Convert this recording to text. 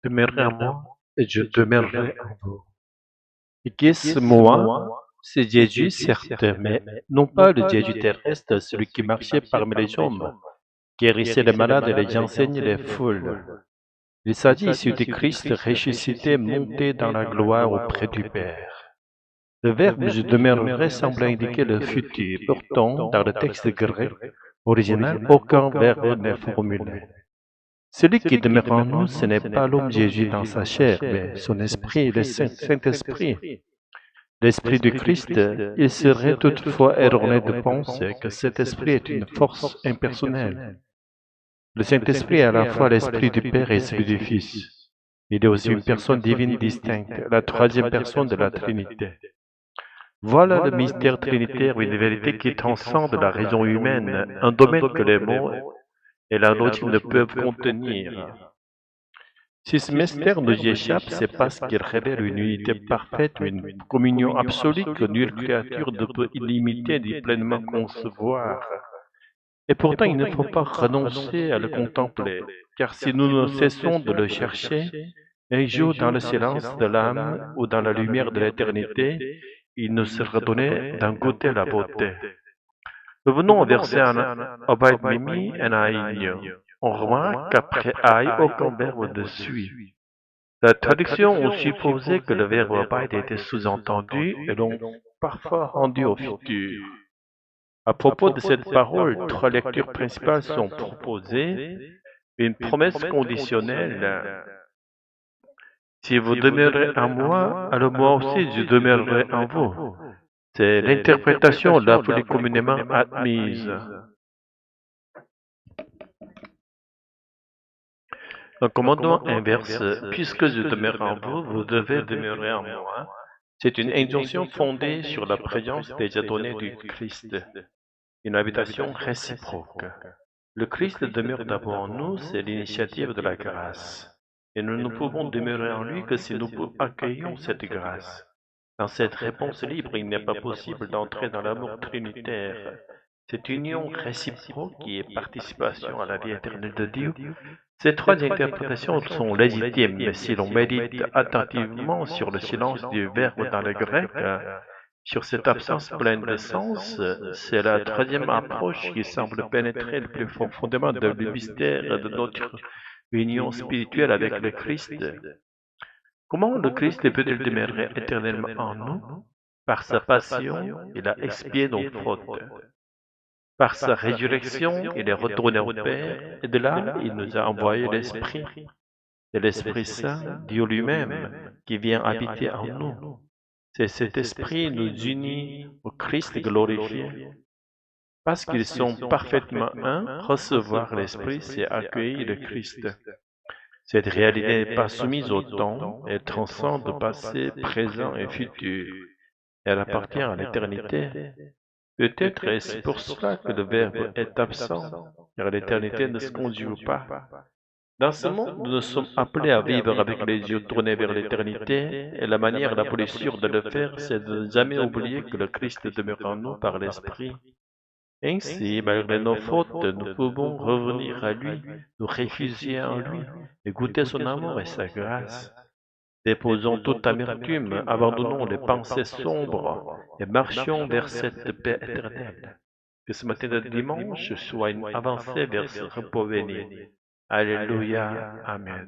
Demeurez en moi et je demeurerai en vous. Et qui est ce moi? C'est Jésus, certes, mais non pas le Jésus terrestre, celui qui marchait parmi les hommes, guérissait les malades et les enseignait les foules. Il s'agit ici du Christ ressuscité, monté dans la gloire auprès du Père. Le verbe je demeurerai semble indiquer le futur. Pourtant, dans le texte grec original, aucun verbe n'est formulé. Celui qui demeure en nous, ce n'est pas l'homme Jésus dans sa chair, mais son esprit, le Saint-Esprit. L'esprit du Christ, il serait toutefois erroné de penser que cet esprit est une force impersonnelle. Le Saint-Esprit est à la fois l'esprit du Père et celui du Fils. Il est aussi une personne divine distincte, la troisième personne de la Trinité. Voilà le mystère trinitaire, une vérité qui transcende la raison humaine, un domaine que les mots et la logique ne peuvent contenir. Si ce mystère nous y échappe, c'est parce qu'il révèle une unité parfaite, une communion absolue que nulle créature ne peut illimiter ni pleinement concevoir. Et pourtant, il ne faut pas renoncer à le contempler, car si nous ne cessons de le chercher, un jour dans le silence de l'âme ou dans la lumière de l'éternité, il nous sera donné d'en goûter la beauté. Revenons au verset Abide Mimi and I. On remarque qu'après I, aucun verbe ne suit. La traduction a supposé que le verbe abide était sous-entendu et donc parfois rendu au futur. À propos de cette parole, trois lectures principales sont proposées. Une promesse conditionnelle. Si vous demeurez en moi, alors moi aussi je demeurerai en vous. C'est l'interprétation la plus communément admise. Le commandement inverse, puisque je demeure en vous, vous devez demeurer en moi. C'est une injonction fondée sur la présence déjà donnée du Christ, une habitation réciproque. Le Christ demeure d'abord en nous, c'est l'initiative de la grâce. Et nous ne pouvons demeurer en lui que si nous accueillons cette grâce. Dans cette réponse libre, il n'est pas possible d'entrer dans l'amour trinitaire. Cette union réciproque qui est participation à la vie éternelle de Dieu. Ces trois interprétations sont légitimes, mais si l'on médite attentivement sur le silence du verbe dans le grec, sur cette absence pleine de sens, c'est la troisième approche qui semble pénétrer le plus profondément dans le mystère de notre union spirituelle avec le Christ. Comment le Christ peut-il demeurer éternellement en nous? Par sa passion, il a expié nos fautes. Par sa résurrection, il est retourné au Père, et de là, il nous a envoyé l'Esprit. C'est l'Esprit Saint, Dieu lui-même, qui vient habiter en nous. C'est cet esprit qui nous unit au Christ glorifié. Parce qu'ils sont parfaitement un, recevoir l'Esprit, c'est accueillir le Christ. Cette réalité n'est pas soumise au temps, elle transcende le passé, présent et futur. Elle appartient à l'éternité. Peut-être est-ce pour cela que le Verbe est absent, car l'éternité ne se conjugue pas. Dans ce monde, nous sommes appelés à vivre avec les yeux tournés vers l'éternité, et la manière la plus sûre de le faire, c'est de ne jamais oublier que le Christ demeure en nous par l'Esprit. Ainsi, malgré nos fautes, nous pouvons revenir à lui, nous réfugier en lui, et goûter son amour et sa grâce. Déposons toute amertume, abandonnons les pensées sombres, et marchions vers cette paix éternelle. Que ce matin de dimanche soit une avancée vers ce repos béni. Alléluia. Amen.